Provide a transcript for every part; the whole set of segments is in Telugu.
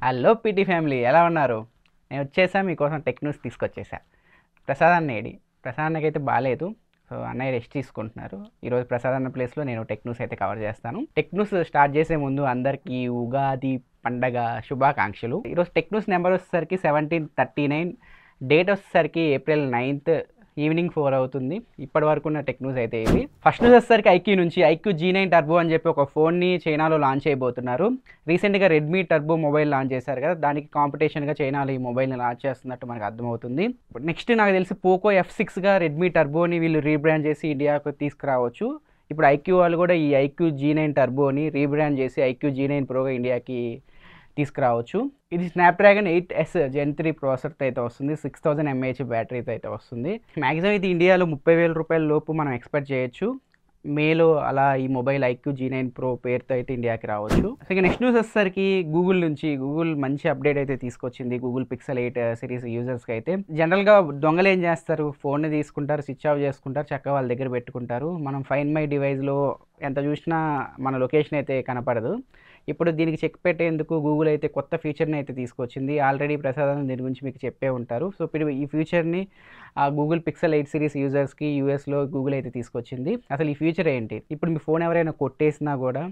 హలో పీటీ ఫ్యామిలీ ఎలా ఉన్నారు? నేను వచ్చేసా మీకోసం టెక్ న్యూస్ తీసుకొచ్చేసా. ప్రసాద్ అన్నయ్యడి. ప్రసాద్ అన్నకైతే బాగాలేదు. సో అన్నయ్య రెస్ట్ తీసుకుంటున్నారు. ఈరోజు ప్రసాద్ అన్న ప్లేస్లో నేను టెక్ న్యూస్ అయితే కవర్ చేస్తాను. టెక్ న్యూస్ స్టార్ట్ చేసే ముందు అందరికీ ఉగాది పండగ శుభాకాంక్షలు. ఈరోజు టెక్ న్యూస్ నెంబర్ వచ్చేసరికి 1739, డేట్ వచ్చేసరికి April 9th ఈవినింగ్ 4 అవుతుంది. ఇప్పటి వరకు ఉన్న టెక్ న్యూస్ అయితే ఇది. ఫస్ట్ న్యూస్ వచ్చేసరికి ఐక్యూ నుంచి ఐక్యూ G9 టర్బో అని చెప్పి ఒక ఫోన్ని చైనాలో లాంచ్ చేయబోతున్నారు. రీసెంట్గా రెడ్మీ టర్బో మొబైల్ లాంచ్ చేశారు కదా, దానికి కాంపిటీషన్గా చైనాలో ఈ మొబైల్ని లాంచ్ చేస్తున్నట్టు మనకు అర్థమవుతుంది. నెక్స్ట్ నాకు తెలిసి పోకో F6గా రెడ్మీ టర్బోని వీళ్ళు రీబ్రాండ్ చేసి ఇండియాకు తీసుకురావచ్చు. ఇప్పుడు ఐక్యూ వాళ్ళు కూడా ఈ ఐక్యూ G9 టర్బోని రీబ్రాండ్ చేసి ఐక్యూ G9 ప్రోగా ఇండియాకి తీసుకురావచ్చు. ఇది స్నాప్డ్రాగన్ 8S Gen 3 ప్రాసెసర్తో అయితే వస్తుంది. 6000 mAh బ్యాటరీతో అయితే వస్తుంది. మ్యాక్సిమం ఇది ఇండియాలో 30,000 రూపాయల లోపు మనం ఎక్స్పెక్ట్ చేయొచ్చు. మేలో అలా ఈ మొబైల్ ఐక్యూ G9 Pro పేరుతో అయితే ఇండియాకి రావచ్చు. సో ఇక నెక్స్ట్ న్యూస్ వచ్చేసరికి గూగుల్ నుంచి గూగుల్ మంచి అప్డేట్ అయితే తీసుకొచ్చింది గూగుల్ Pixel 8 సిరీస్ యూజర్స్కి అయితే. జనరల్గా దొంగలు ఏం చేస్తారు, ఫోన్ని తీసుకుంటారు, స్విచ్ ఆఫ్ చేసుకుంటారు, చక్కగా వాళ్ళ దగ్గర పెట్టుకుంటారు. మనం ఫైండ్ మై డివైస్లో ఎంత చూసినా మన లొకేషన్ అయితే కనపడదు. ఇప్పుడు దీనికి చెక్ పెట్టేందుకు గూగుల్ అయితే కొత్త ఫీచర్ని అయితే తీసుకొచ్చింది. ఆల్రెడీ ప్రసాదం దీని గురించి మీకు చెప్పే ఉంటారు. సో ఇప్పుడు ఈ ఫీచర్ని గూగుల్ Pixel 8 సిరీస్ యూజర్స్కి యూఎస్లో గూగుల్ అయితే తీసుకొచ్చింది. అసలు ఈ ఫీచర్ ఏంటి? ఇప్పుడు మీ ఫోన్ ఎవరైనా కొట్టేసినా కూడా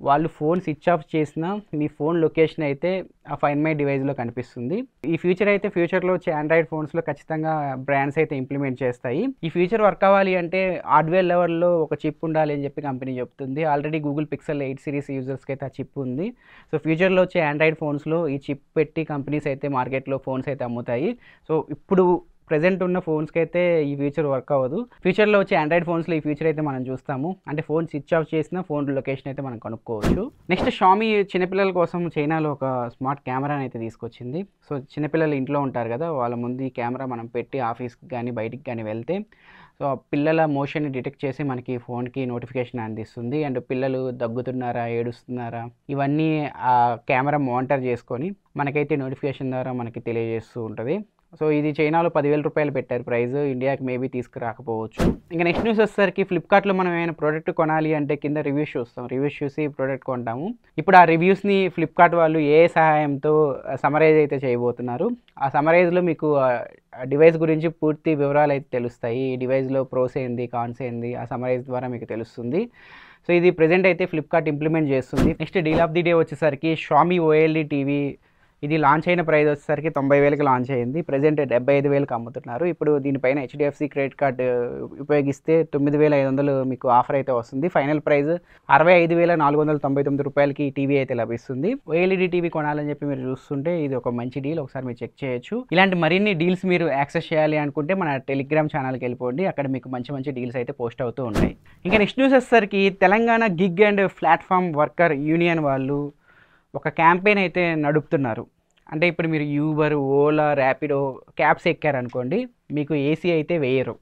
వాళ్ళు ఫోన్ స్విచ్ ఆఫ్ చేసినా మీ ఫోన్ లొకేషన్ అయితే ఆ ఫైండ్ మై డివైస్లో కనిపిస్తుంది. ఈ ఫీచర్ అయితే ఫ్యూచర్లో వచ్చే ఆండ్రాయిడ్ ఫోన్స్లో ఖచ్చితంగా బ్రాండ్స్ అయితే ఇంప్లిమెంట్ చేస్తాయి. ఈ ఫీచర్ వర్క్ అవ్వాలి అంటే హార్డ్వేర్ లెవెల్లో ఒక చిప్ ఉండాలి అని చెప్పి కంపెనీ చెప్తుంది. ఆల్రెడీ గూగుల్ Pixel 8 సిరీస్ యూజర్స్కి అయితే ఆ చిప్ ఉంది. సో ఫ్యూచర్లో వచ్చే ఆండ్రాయిడ్ ఫోన్స్లో ఈ చిప్ పెట్టి కంపెనీస్ అయితే మార్కెట్లో ఫోన్స్ అయితే అమ్ముతాయి. సో ఇప్పుడు ప్రెజెంట్ ఉన్న ఫోన్స్కి అయితే ఈ ఫీచర్ వర్క్ అవ్వదు. ఫ్యూచర్లో వచ్చే ఆండ్రాయిడ్ ఫోన్స్లో ఈ ఫీచర్ అయితే మనం చూస్తాము. అంటే ఫోన్ స్విచ్ ఆఫ్ చేసిన ఫోన్ లొకేషన్ అయితే మనం కనుక్కోవచ్చు. నెక్స్ట్ షామీ చిన్నపిల్లల కోసం చైనాలో ఒక స్మార్ట్ కెమెరాని అయితే తీసుకొచ్చింది. సో చిన్నపిల్లలు ఇంట్లో ఉంటారు కదా, వాళ్ళ ముందు ఈ కెమెరా మనం పెట్టి ఆఫీస్కి కానీ బయటికి కానీ వెళ్తే సో పిల్లల మోషన్ని డిటెక్ట్ చేసి మనకి ఫోన్కి నోటిఫికేషన్ అందిస్తుంది. అండ్ పిల్లలు దగ్గుతున్నారా, ఏడుస్తున్నారా, ఇవన్నీ ఆ కెమెరా మానిటర్ చేసుకొని మనకైతే నోటిఫికేషన్ ద్వారా మనకి తెలియజేస్తూ ఉంటుంది. సో ఇది చైనాలో 10,000 రూపాయలు పెట్టారు ప్రైస్, ఇండియాకి మేబీ తీసుకురాకపోవచ్చు. ఇంకా నెక్స్ట్ న్యూస్ వచ్చేసరికి ఫ్లిప్కార్ట్లో మనం ఏమైనా ప్రోడక్ట్ కొనాలి అంటే కింద రివ్యూస్ చూస్తాం, రివ్యూస్ చూసి ప్రోడక్ట్ కొంటాము. ఇప్పుడు ఆ రివ్యూస్ని ఫ్లిప్కార్ట్ వాళ్ళు ఏ సహాయంతో సమరైజ్ అయితే చేయబోతున్నారు. ఆ సమరైజ్లో మీకు డివైస్ గురించి పూర్తి వివరాలు అయితే తెలుస్తాయి. ఈ డివైస్లో ప్రోస్ ఏంది, కాన్స్ ఏంది, ఆ సమరైజ్ ద్వారా మీకు తెలుస్తుంది. సో ఇది ప్రెజెంట్ అయితే ఫ్లిప్కార్ట్ ఇంప్లిమెంట్ చేస్తుంది. Next deal of the day వచ్చేసరికి షామీ OLED టీవీ. ఇది లాంచ్ అయిన ప్రైస్ వచ్చేసరికి 90,000కి లాంచ్ అయింది. ప్రజెంట్ 75,000కి అమ్ముతున్నారు. ఇప్పుడు దీనిపైన HDFC క్రెడిట్ కార్డ్ ఉపయోగిస్తే 9,500 మీకు ఆఫర్ అయితే వస్తుంది. ఫైనల్ ప్రైస్ 65,499 రూపాయలకి టీవీ అయితే లభిస్తుంది. OLED టీవీ కొనాలని చెప్పి మీరు చూస్తుంటే ఇది ఒక మంచి డీల్, ఒకసారి మీరు చెక్ చేయొచ్చు. ఇలాంటి మరిన్ని డీల్స్ మీరు యాక్సెస్ చేయాలి అనుకుంటే మన టెలిగ్రామ్ ఛానల్కి వెళ్ళిపోండి, అక్కడ మీకు మంచి మంచి డీల్స్ అయితే పోస్ట్ అవుతూ ఉంటాయి. ఇంకా నెక్స్ట్ న్యూస్ వచ్చేసరికి Telangana gig and platform worker union వాళ్ళు ఒక క్యాంపెయిన్ అయితే నడుపుతున్నారు. అంటే ఇప్పుడు మీరు యూబర్, ఓలా, ర్యాపిడో క్యాబ్స్ ఎక్కారనుకోండి, మీకు ఏసీ అయితే వేయరు.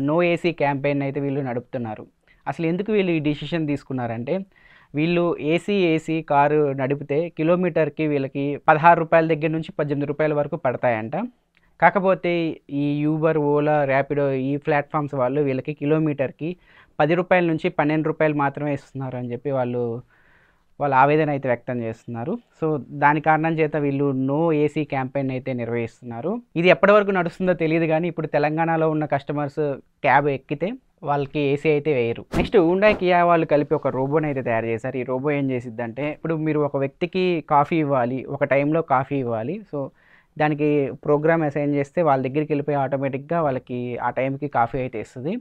నో ఏసీ క్యాంపెయిన్ అయితే వీళ్ళు నడుపుతున్నారు. అసలు ఎందుకు వీళ్ళు ఈ డిసిషన్ తీసుకున్నారంటే, వీళ్ళు ఏసీ కారు నడిపితే కిలోమీటర్కి వీళ్ళకి 16 రూపాయల దగ్గర నుంచి 18 రూపాయల వరకు పడతాయంట. కాకపోతే ఈ యూబర్, ఓలా, ర్యాపిడో ఈ ప్లాట్ఫామ్స్ వాళ్ళు వీళ్ళకి కిలోమీటర్కి 10 రూపాయల నుంచి 12 రూపాయలు మాత్రమే ఇస్తున్నారు అని చెప్పి వాళ్ళు ఆవేదన అయితే వ్యక్తం చేస్తున్నారు. సో దాని కారణం చేత వీళ్ళు నో ఏసీ క్యాంపెయిన్ అయితే నిర్వహిస్తున్నారు. ఇది ఎప్పటి వరకు నడుస్తుందో తెలియదు, కానీ ఇప్పుడు తెలంగాణలో ఉన్న కస్టమర్స్ క్యాబ్ ఎక్కితే వాళ్ళకి ఏసీ అయితే వేయరు. నెక్స్ట్ హుండాయ్ కియా వాళ్ళు కలిపి ఒక రోబోని అయితే తయారు చేశారు. ఈ రోబో ఏం చేసిద్దంటే, ఇప్పుడు మీరు ఒక వ్యక్తికి కాఫీ ఇవ్వాలి, ఒక టైంలో కాఫీ ఇవ్వాలి. సో దానికి ప్రోగ్రామ్ అసైన్ చేస్తే వాళ్ళ దగ్గరికి వెళ్ళిపోయి ఆటోమేటిక్గా వాళ్ళకి ఆ టైంకి కాఫీ అయితే ఇస్తుంది.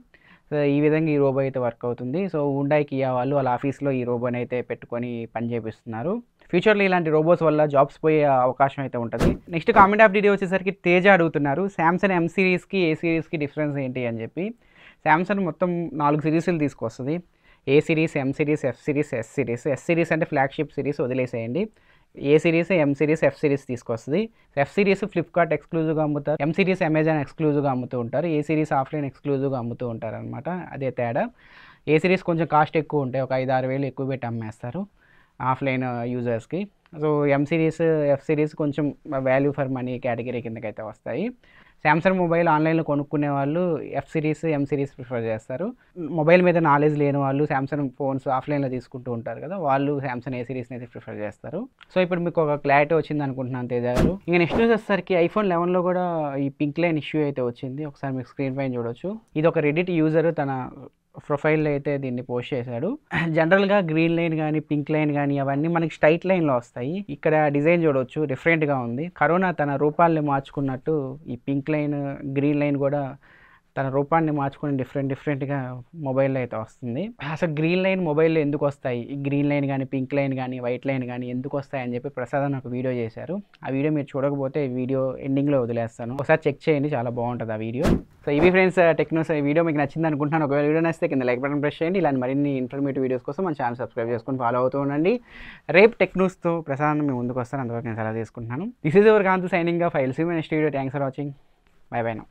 సో ఈ విధంగా ఈ రోబో అయితే వర్క్ అవుతుంది. సో హుండాయ్ కియా వాళ్ళు వాళ్ళ ఆఫీస్లో ఈ రోబోని అయితే పెట్టుకొని పని చేపిస్తున్నారు. ఫ్యూచర్లో ఇలాంటి రోబోస్ వల్ల జాబ్స్ పోయే అవకాశం అయితే ఉంటుంది. Next comment of the day వచ్చేసరికి తేజ అడుగుతున్నారు, శాంసంగ్ M సిరీస్కి ఏ సిరీస్కి డిఫరెన్స్ ఏంటి అని చెప్పి. శాంసంగ్ మొత్తం 4 సిరీస్లు తీసుకొస్తుంది. A series, M series, F series, S series. S series అంటే ఫ్లాగ్షిప్ సిరీస్, వదిలేసేయండి. A series, M series, F series తీసుకొస్తుంది. F సిరీస్ ఫ్లిప్కార్ట్ ఎక్స్క్లూజివ్గా అమ్ముతారు, M సిరీస్ అమెజాన్ ఎక్స్క్లూజివ్గా అమ్ముతూ ఉంటారు, ఏ సిరీస్ ఆఫ్లైన్ ఎక్స్క్లూజివ్గా అమ్ముతూ ఉంటారు అనమాట. అదే తేడా. ఏ సిరీస్ కొంచెం కాస్ట్ ఎక్కువ ఉంటాయి, ఒక 5-6 వేలు ఎక్కువ పెట్టి అమ్మేస్తారు ఆఫ్లైన్ యూజర్స్కి. So M series, F series కొంచెం వాల్యూ ఫర్ మనీ కేటగిరీ కిందకైతే వస్తాయి. శాంసంగ్ మొబైల్ ఆన్లైన్లో కొనుక్కునే వాళ్ళు F series M series prefer చేస్తారు. మొబైల్ మీద నాలెడ్జ్ లేని వాళ్ళు శాంసంగ్ ఫోన్స్ ఆఫ్లైన్లో తీసుకుంటూ ఉంటారు కదా, వాళ్ళు శాంసంగ్ ఏ సిరీస్ని అయితే ప్రిఫర్ చేస్తారు. సో ఇప్పుడు మీకు ఒక క్లారిటీ వచ్చింది అనుకుంటున్నాను తేజ గారు. ఇంకా నెక్స్ట్ న్యూస్ వచ్చేసరికి ఐఫోన్ 11లో కూడా ఈ పింక్ లైన్ ఇష్యూ అయితే వచ్చింది. ఒకసారి మీకు స్క్రీన్ పైన చూడొచ్చు. ఇది ఒక రెడిట్ యూజర్ తన ప్రొఫైల్లో అయితే దీన్ని పోస్ట్ చేశాడు. జనరల్గా గ్రీన్ లైన్ కానీ పింక్ లైన్ కానీ అవన్నీ మనకి స్ట్రైట్ లైన్లో వస్తాయి. ఇక్కడ డిజైన్ చూడవచ్చు, డిఫరెంట్గా ఉంది. కరోనా తన రూపాల్ని మార్చుకున్నట్టు ఈ పింక్ లైన్ గ్రీన్ లైన్ కూడా తన రూపాన్ని మార్చుకొని డిఫరెంట్గా మొబైల్లో అయితే వస్తుంది. అసలు గ్రీన్ లైన్ మొబైల్లో ఎందుకు వస్తాయి, ఈ గ్రీన్ లైన్ కానీ పింక్ లైన్ కానీ వైట్ లైన్ కానీ ఎందుకు వస్తాయి అని చెప్పి ప్రసాద్ అన్న ఒక వీడియో చేశారు. ఆ వీడియో మీరు చూడకపోతే వీడియో ఎండింగ్లో వదిలేస్తాను, ఒకసారి చెక్ చేయండి, చాలా బాగుంటుంది ఆ వీడియో. సో ఇవి ఫ్రెండ్స్ టెక్నోస్. ఈ వీడియో మీకు నచ్చింది అనుకుంటున్నాను. ఒకవేళ వీడియో నచ్చితే కింద లైక్ బటన్ ప్రెస్ చేయండి. ఇలాంటి మరిన్ని ఇన్ఫర్మేటివ్ వీడియోస్ కోసం మన ఛానల్ సబ్స్క్రైబ్ చేసుకొని ఫాలో అవుతూ ఉండండి. రేపు టెక్నోస్తో ప్రసాద్ అన్న మేము ముందుకు వస్తాను. అంతవరకు నేను సలహా తీసుకుంటున్నాను. This is your Kanth signing off. I will see you in next video. Thanks for watching. Bye bye now.